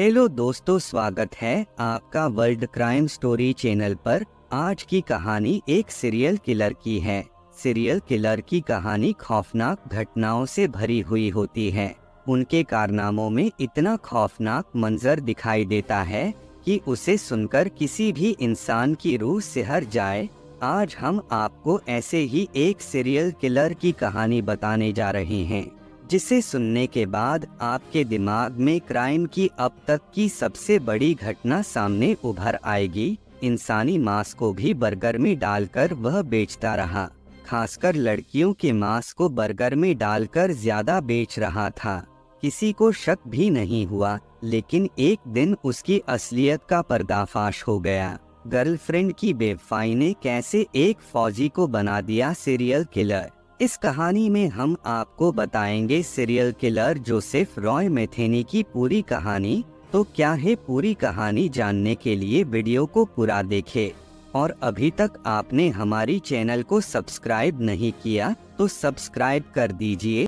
Hello दोस्तों, स्वागत है आपका वर्ल्ड क्राइम स्टोरी चैनल पर। आज की कहानी एक सीरियल किलर की है। सीरियल किलर की कहानी खौफनाक घटनाओं से भरी हुई होती है। उनके कारनामों में इतना खौफनाक मंजर दिखाई देता है कि उसे सुनकर किसी भी इंसान की रूह सिहर जाए। आज हम आपको ऐसे ही एक सीरियल किलर की कहानी बताने जा रहे हैं, जिसे सुनने के बाद आपके दिमाग में क्राइम की अब तक की सबसे बड़ी घटना सामने उभर आएगी। इंसानी मांस को भी बर्गर में डालकर वह बेचता रहा, खासकर लड़कियों के मांस को बर्गर में डालकर ज्यादा बेच रहा था। किसी को शक भी नहीं हुआ, लेकिन एक दिन उसकी असलियत का पर्दाफाश हो गया। गर्लफ्रेंड की बेवफाई ने कैसे एक फौजी को बना दिया सीरियल किलर। इस कहानी में हम आपको बताएंगे सीरियल किलर जोसेफ रॉय मैथेनी की पूरी कहानी। तो क्या है पूरी कहानी जानने के लिए वीडियो को पूरा देखें। और अभी तक आपने हमारी चैनल को सब्सक्राइब नहीं किया तो सब्सक्राइब कर दीजिए।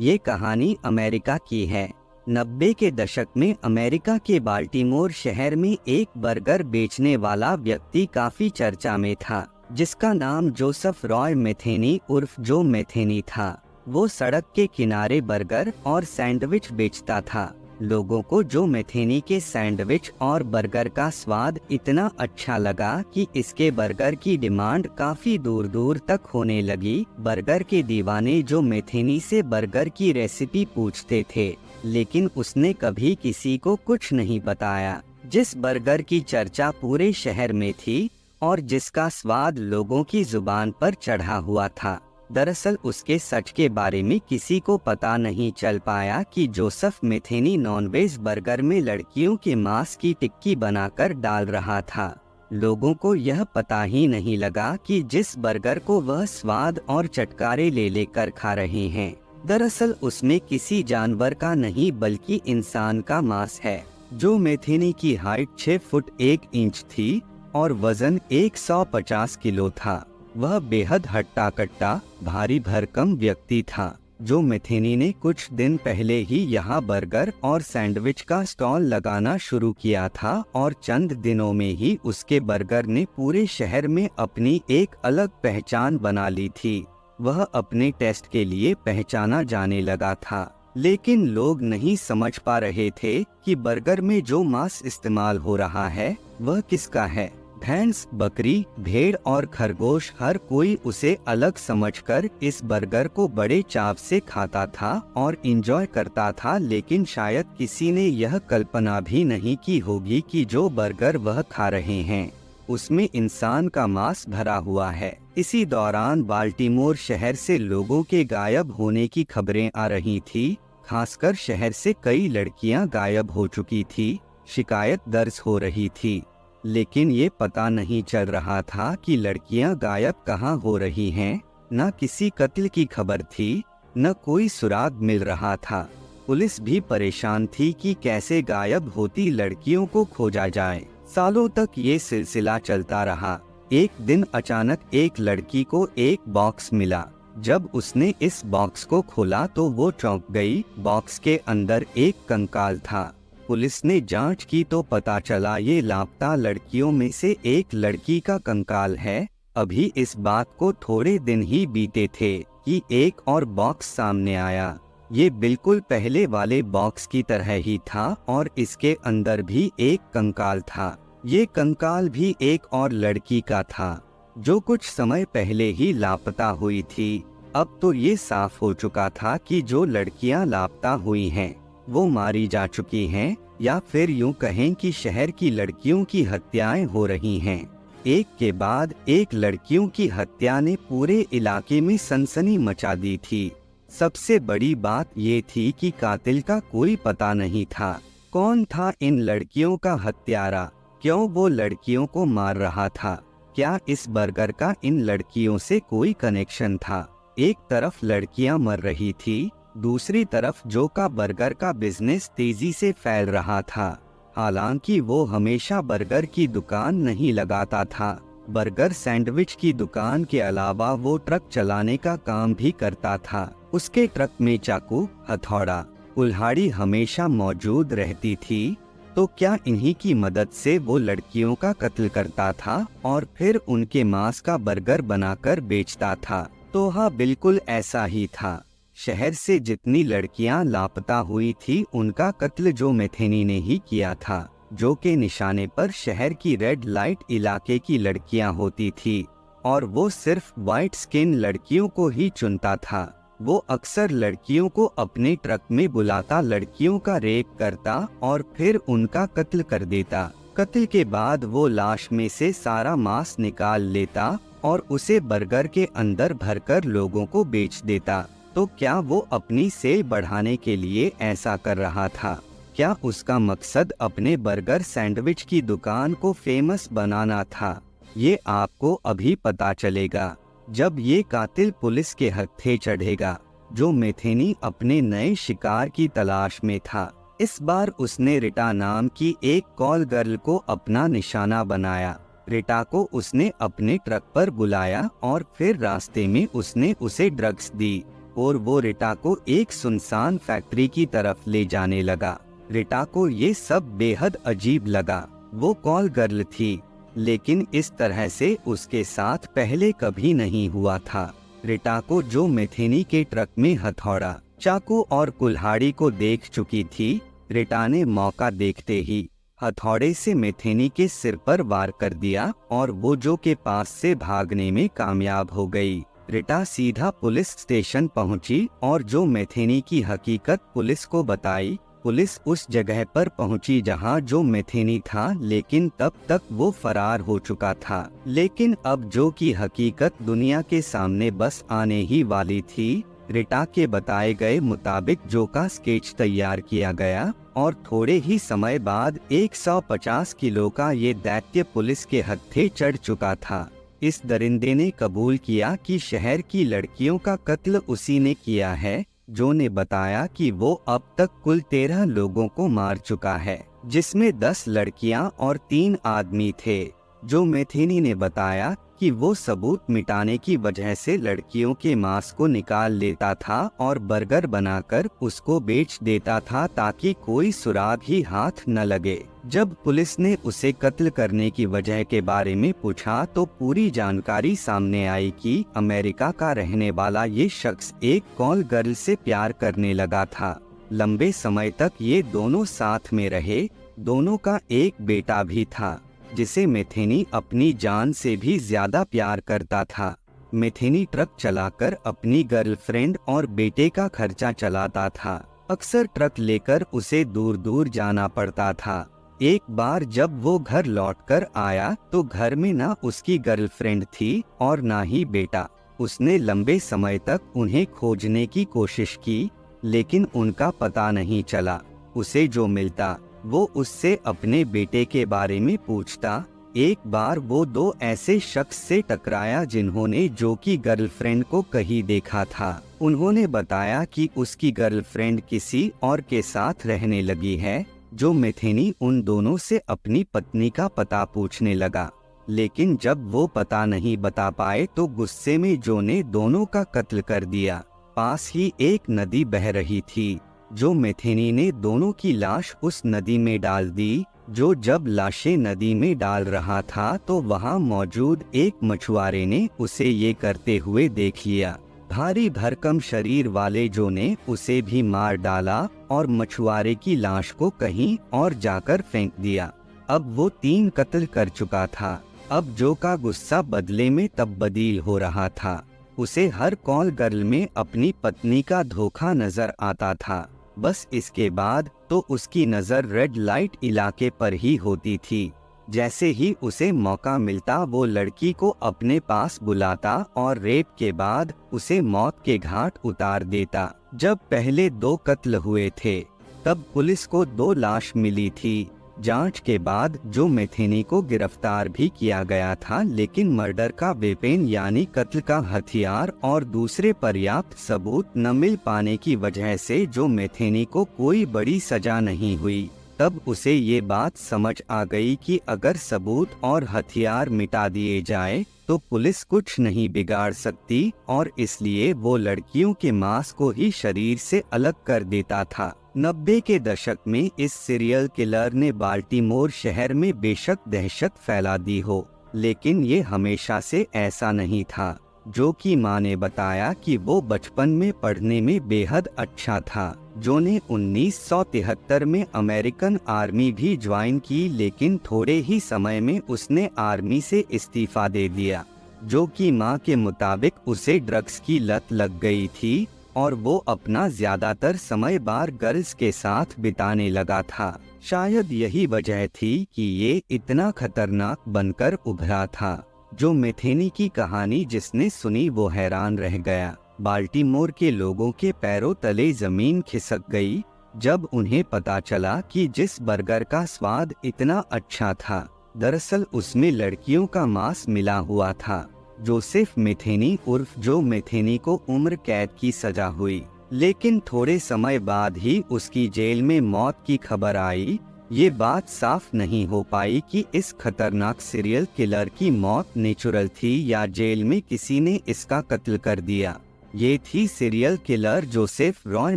ये कहानी अमेरिका की है। 90 के दशक में अमेरिका के बाल्टीमोर शहर में एक बर्गर बेचने वाला व्यक्ति काफी चर्चा में था, जिसका नाम जोसेफ रॉय मैथेनी उर्फ जो मैथेनी था। वो सड़क के किनारे बर्गर और सैंडविच बेचता था। लोगों को जो मैथेनी के सैंडविच और बर्गर का स्वाद इतना अच्छा लगा कि इसके बर्गर की डिमांड काफी दूर दूर तक होने लगी। बर्गर के दीवाने जो मैथेनी से बर्गर की रेसिपी पूछते थे, लेकिन उसने कभी किसी को कुछ नहीं बताया। जिस बर्गर की चर्चा पूरे शहर में थी और जिसका स्वाद लोगों की जुबान पर चढ़ा हुआ था, दरअसल उसके सच के बारे में किसी को पता नहीं चल पाया कि जोसेफ मैथेनी नॉनवेज बर्गर में लड़कियों के मांस की टिक्की बनाकर डाल रहा था। लोगों को यह पता ही नहीं लगा कि जिस बर्गर को वह स्वाद और चटकारे ले लेकर खा रहे हैं, दरअसल उसमें किसी जानवर का नहीं बल्कि इंसान का मांस है। जो मैथेनी की हाइट 6 फुट 1 इंच थी और वजन 150 किलो था। वह बेहद हट्टा कट्टा भारी भरकम व्यक्ति था। जो मैथेनी ने कुछ दिन पहले ही यहाँ बर्गर और सैंडविच का स्टॉल लगाना शुरू किया था और चंद दिनों में ही उसके बर्गर ने पूरे शहर में अपनी एक अलग पहचान बना ली थी। वह अपने टेस्ट के लिए पहचाना जाने लगा था, लेकिन लोग नहीं समझ पा रहे थे कि बर्गर में जो मांस इस्तेमाल हो रहा है वह किसका है। भैंस, बकरी, भेड़ और खरगोश, हर कोई उसे अलग समझकर इस बर्गर को बड़े चाव से खाता था और एंजॉय करता था। लेकिन शायद किसी ने यह कल्पना भी नहीं की होगी कि जो बर्गर वह खा रहे हैं उसमें इंसान का मांस भरा हुआ है। इसी दौरान बाल्टीमोर शहर से लोगों के गायब होने की खबरें आ रही थी। खासकर शहर से कई लड़कियां गायब हो चुकी थी। शिकायत दर्ज हो रही थी, लेकिन ये पता नहीं चल रहा था कि लड़कियां गायब कहाँ हो रही हैं। न किसी कत्ल की खबर थी, न कोई सुराग मिल रहा था। पुलिस भी परेशान थी कि कैसे गायब होती लड़कियों को खोजा जाए। सालों तक ये सिलसिला चलता रहा। एक दिन अचानक एक लड़की को एक बॉक्स मिला। जब उसने इस बॉक्स को खोला तो वो चौंक गई। बॉक्स के अंदर एक कंकाल था। पुलिस ने जांच की तो पता चला ये लापता लड़कियों में से एक लड़की का कंकाल है। अभी इस बात को थोड़े दिन ही बीते थे कि एक और बॉक्स सामने आया। ये बिल्कुल पहले वाले बॉक्स की तरह ही था और इसके अंदर भी एक कंकाल था। ये कंकाल भी एक और लड़की का था, जो कुछ समय पहले ही लापता हुई थी। अब तो ये साफ हो चुका था कि जो लड़कियां लापता हुई हैं वो मारी जा चुकी हैं, या फिर यूं कहें कि शहर की लड़कियों की हत्याएं हो रही हैं। एक के बाद एक लड़कियों की हत्या ने पूरे इलाके में सनसनी मचा दी थी। सबसे बड़ी बात ये थी कि कातिल का कोई पता नहीं था। कौन था इन लड़कियों का हत्यारा? क्यों वो लड़कियों को मार रहा था? क्या इस बर्गर का इन लड़कियों से कोई कनेक्शन था? एक तरफ लड़कियां मर रही थी, दूसरी तरफ जो का बर्गर का बिजनेस तेजी से फैल रहा था। हालांकि वो हमेशा बर्गर की दुकान नहीं लगाता था, बर्गर सैंडविच की दुकान के अलावा वो ट्रक चलाने का काम भी करता था। उसके ट्रक में चाकू, हथौड़ा, कुल्हाड़ी हमेशा मौजूद रहती थी। तो क्या इन्हीं की मदद से वो लड़कियों का कत्ल करता था और फिर उनके मांस का बर्गर बनाकर बेचता था? तो हाँ, बिल्कुल ऐसा ही था। शहर से जितनी लड़कियां लापता हुई थी उनका कत्ल जो मेथेनी ने ही किया था। जो के निशाने पर शहर की रेड लाइट इलाके की लड़कियां होती थी और वो सिर्फ वाइट स्किन लड़कियों को ही चुनता था। वो अक्सर लड़कियों को अपने ट्रक में बुलाता, लड़कियों का रेप करता और फिर उनका कत्ल कर देता। कत्ल के बाद वो लाश में से सारा मांस निकाल लेता और उसे बर्गर के अंदर भरकर लोगों को बेच देता। तो क्या वो अपनी सेल बढ़ाने के लिए ऐसा कर रहा था? क्या उसका मकसद अपने बर्गर सैंडविच की दुकान को फेमस बनाना था? ये आपको अभी पता चलेगा जब ये कातिल पुलिस के हत्थे चढ़ेगा। जो मेथेनी अपने नए शिकार की तलाश में था। इस बार उसने रिटा नाम की एक कॉल गर्ल को अपना निशाना बनाया। रिटा को उसने अपने ट्रक पर बुलाया और फिर रास्ते में उसने उसे ड्रग्स दी और वो रिटा को एक सुनसान फैक्ट्री की तरफ ले जाने लगा। रिटा को ये सब बेहद अजीब लगा। वो कॉल गर्ल थी, लेकिन इस तरह से उसके साथ पहले कभी नहीं हुआ था। रिटा को जो मेथेनी के ट्रक में हथौड़ा, चाकू और कुल्हाड़ी को देख चुकी थी, रिटा ने मौका देखते ही हथौड़े से मेथेनी के सिर पर वार कर दिया और वो जो के पास से भागने में कामयाब हो गई। रिटा सीधा पुलिस स्टेशन पहुंची और जो मेथेनी की हकीकत पुलिस को बताई। पुलिस उस जगह पर पहुंची जहां जो मेथेनी था, लेकिन तब तक वो फरार हो चुका था। लेकिन अब जो की हकीकत दुनिया के सामने बस आने ही वाली थी। रिटा के बताए गए मुताबिक जो का स्केच तैयार किया गया और थोड़े ही समय बाद 150 किलो का ये दैत्य पुलिस के हत्थे चढ़ चुका था। इस दरिंदे ने कबूल किया कि शहर की लड़कियों का कत्ल उसी ने किया है। जो ने बताया कि वो अब तक कुल 13 लोगों को मार चुका है, जिसमें 10 लड़कियां और 3 आदमी थे। जो मेथेनी ने बताया कि वो सबूत मिटाने की वजह से लड़कियों के मांस को निकाल लेता था और बर्गर बनाकर उसको बेच देता था ताकि कोई सुराग ही हाथ न लगे। जब पुलिस ने उसे कत्ल करने की वजह के बारे में पूछा तो पूरी जानकारी सामने आई कि अमेरिका का रहने वाला ये शख्स एक कॉल गर्ल से प्यार करने लगा था। लंबे समय तक ये दोनों साथ में रहे। दोनों का एक बेटा भी था जिसे मेथेनी अपनी जान से भी ज्यादा प्यार करता था। मेथेनी ट्रक चलाकर अपनी गर्लफ्रेंड और बेटे का खर्चा चलाता था। अक्सर ट्रक लेकर उसे दूर दूर जाना पड़ता था। एक बार जब वो घर लौटकर आया तो घर में ना उसकी गर्लफ्रेंड थी और ना ही बेटा। उसने लंबे समय तक उन्हें खोजने की कोशिश की, लेकिन उनका पता नहीं चला। उसे जो मिलता वो उससे अपने बेटे के बारे में पूछता। एक बार वो 2 ऐसे शख्स से टकराया जिन्होंने जो की गर्लफ्रेंड को कहीं देखा था। उन्होंने बताया कि उसकी गर्लफ्रेंड किसी और के साथ रहने लगी है। जो मेथेनी उन दोनों से अपनी पत्नी का पता पूछने लगा, लेकिन जब वो पता नहीं बता पाए तो गुस्से में जो ने दोनों का कत्ल कर दिया। पास ही एक नदी बह रही थी। जो मेथेनी ने दोनों की लाश उस नदी में डाल दी। जो जब लाशें नदी में डाल रहा था तो वहां मौजूद एक मछुआरे ने उसे ये करते हुए देख लिया। भारी भरकम शरीर वाले जो ने उसे भी मार डाला और मछुआरे की लाश को कहीं और जाकर फेंक दिया। अब वो 3 कत्ल कर चुका था। अब जो का गुस्सा बदले में तब्दील हो रहा था। उसे हर कॉल गर्ल में अपनी पत्नी का धोखा नजर आता था। बस इसके बाद तो उसकी नजर रेड लाइट इलाके पर ही होती थी। जैसे ही उसे मौका मिलता वो लड़की को अपने पास बुलाता और रेप के बाद उसे मौत के घाट उतार देता। जब पहले 2 कत्ल हुए थे तब पुलिस को 2 लाश मिली थी। जांच के बाद जो मेथेनी को गिरफ्तार भी किया गया था, लेकिन मर्डर का वेपन यानी कत्ल का हथियार और दूसरे पर्याप्त सबूत न मिल पाने की वजह से जो मेथेनी को कोई बड़ी सजा नहीं हुई। तब उसे ये बात समझ आ गई कि अगर सबूत और हथियार मिटा दिए जाए तो पुलिस कुछ नहीं बिगाड़ सकती, और इसलिए वो लड़कियों के मांस को ही शरीर से अलग कर देता था। 90 के दशक में इस सीरियल किलर ने बाल्टीमोर शहर में बेशक दहशत फैला दी हो, लेकिन ये हमेशा से ऐसा नहीं था। जो की माँ ने बताया कि वो बचपन में पढ़ने में बेहद अच्छा था। जो ने 1973 में अमेरिकन आर्मी भी ज्वाइन की, लेकिन थोड़े ही समय में उसने आर्मी से इस्तीफा दे दिया। जो की माँ के मुताबिक उसे ड्रग्स की लत लग गई थी और वो अपना ज्यादातर समय बार गर्ल्स के साथ बिताने लगा था। शायद यही वजह थी कि ये इतना खतरनाक बनकर उभरा था। जो मेथेनी की कहानी जिसने सुनी वो हैरान रह गया। बाल्टीमोर के लोगों के पैरों तले जमीन खिसक गई जब उन्हें पता चला कि जिस बर्गर का स्वाद इतना अच्छा था, दरअसल उसमें लड़कियों का मांस मिला हुआ था। जोसेफ मेथेनी उर्फ जो मेथेनी को उम्र कैद की सजा हुई, लेकिन थोड़े समय बाद ही उसकी जेल में मौत की खबर आई। ये बात साफ नहीं हो पाई कि इस खतरनाक सीरियल किलर की मौत नेचुरल थी या जेल में किसी ने इसका कत्ल कर दिया। ये थी सीरियल किलर जोसेफ रॉय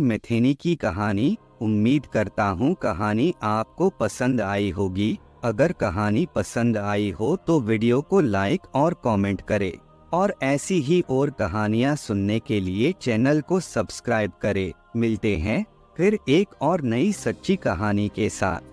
मेथेनी की कहानी। उम्मीद करता हूँ कहानी आपको पसंद आई होगी। अगर कहानी पसंद आई हो तो वीडियो को लाइक और कमेंट करें, और ऐसी ही और कहानियाँ सुनने के लिए चैनल को सब्सक्राइब करें। मिलते हैं फिर एक और नई सच्ची कहानी के साथ।